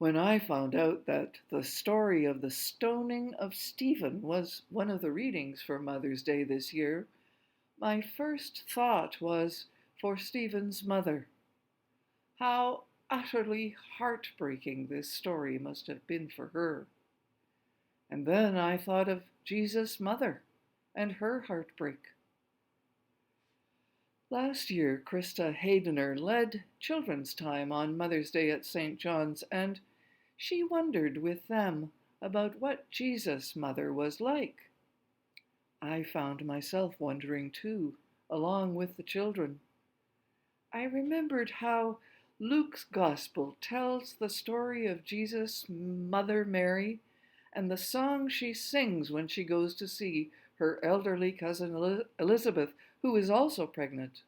When I found out that the story of the stoning of Stephen was one of the readings for Mother's Day this year, my first thought was for Stephen's mother. How utterly heartbreaking this story must have been for her. And then I thought of Jesus' mother and her heartbreak. Last year, Krista Haydener led Children's Time on Mother's Day at St. John's, and she wondered with them about what Jesus' mother was like. I found myself wondering too, along with the children. I remembered how Luke's Gospel tells the story of Jesus' mother Mary and the song she sings when she goes to see her elderly cousin Elizabeth, who is also pregnant.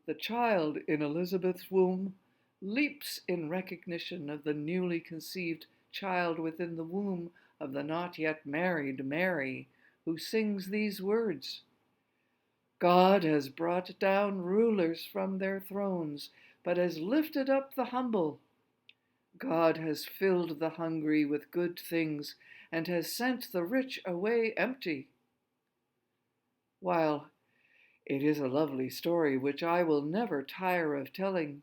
The child in Elizabeth's womb leaps in recognition of the newly conceived child within the womb of the not yet married Mary, who sings these words: God has brought down rulers from their thrones, but has lifted up the humble. God has filled the hungry with good things and has sent the rich away empty. While it is a lovely story which I will never tire of telling,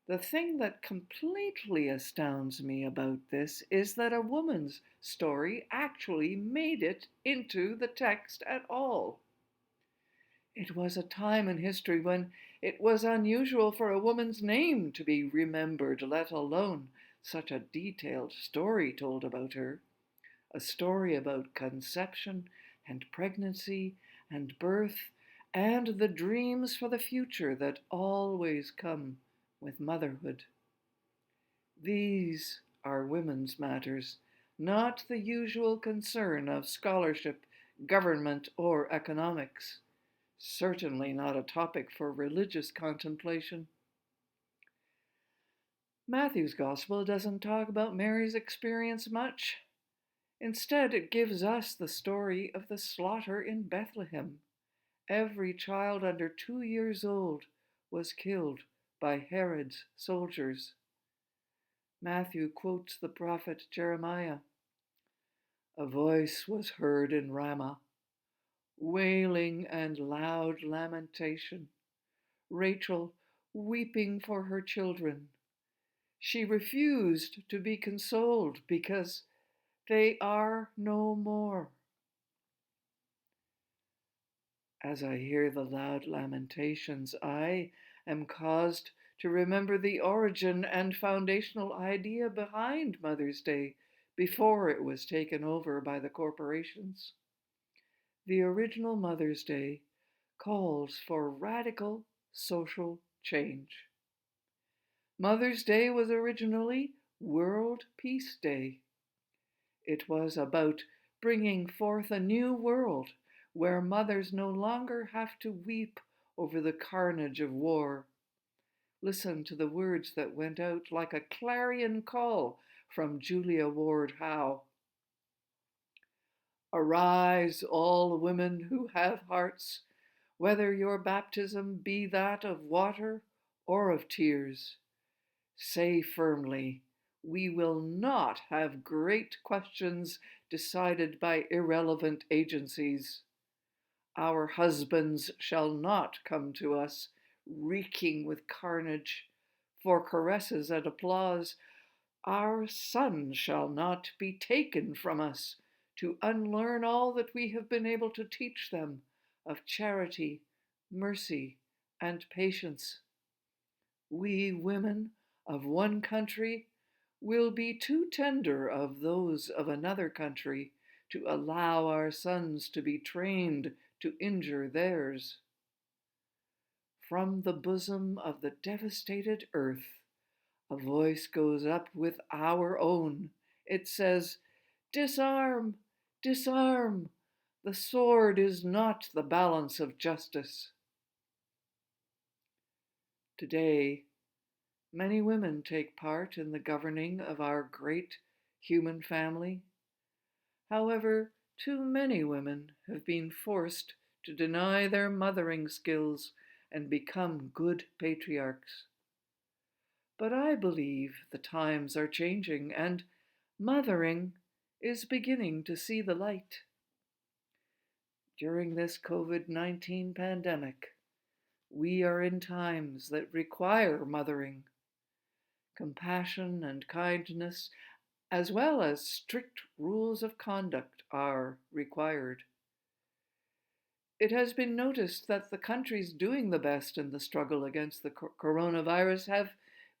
the thing that completely astounds me about this is that a woman's story actually made it into the text at all. It was a time in history when it was unusual for a woman's name to be remembered, let alone such a detailed story told about her. A story about conception and pregnancy and birth and the dreams for the future that always come with motherhood. These are women's matters, not the usual concern of scholarship, government, or economics. Certainly not a topic for religious contemplation. Matthew's Gospel doesn't talk about Mary's experience much. Instead, it gives us the story of the slaughter in Bethlehem. Every child under 2 years old was killed by Herod's soldiers. Matthew quotes the prophet Jeremiah. A voice was heard in Ramah, wailing and loud lamentation, Rachel weeping for her children. She refused to be consoled because they are no more. As I hear the loud lamentations, I am caused to remember the origin and foundational idea behind Mother's Day before it was taken over by the corporations. The original Mother's Day calls for radical social change. Mother's Day was originally World Peace Day. It was about bringing forth a new world where mothers no longer have to weep over the carnage of war. Listen to the words that went out like a clarion call from Julia Ward Howe. Arise, all women who have hearts, whether your baptism be that of water or of tears. Say firmly, we will not have great questions decided by irrelevant agencies. Our husbands shall not come to us reeking with carnage for caresses and applause. Our sons shall not be taken from us to unlearn all that we have been able to teach them of charity, mercy, and patience. We women of one country will be too tender of those of another country to allow our sons to be trained to injure theirs. From the bosom of the devastated earth, a voice goes up with our own. It says, disarm, disarm. The sword is not the balance of justice. Today, many women take part in the governing of our great human family. However, too many women have been forced to deny their mothering skills and become good patriarchs. But I believe the times are changing and mothering is beginning to see the light. During this COVID-19 pandemic, we are in times that require mothering. Compassion and kindness, as well as strict rules of conduct, are required. It has been noticed that the countries doing the best in the struggle against the coronavirus have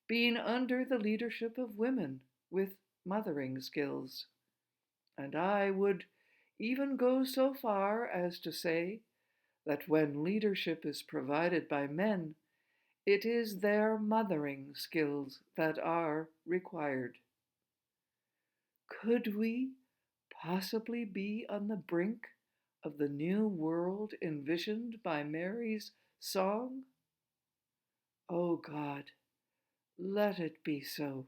been under the leadership of women with mothering skills. And I would even go so far as to say that when leadership is provided by men, it is their mothering skills that are required. Could we possibly be on the brink of the new world envisioned by Mary's song? Oh God, let it be so.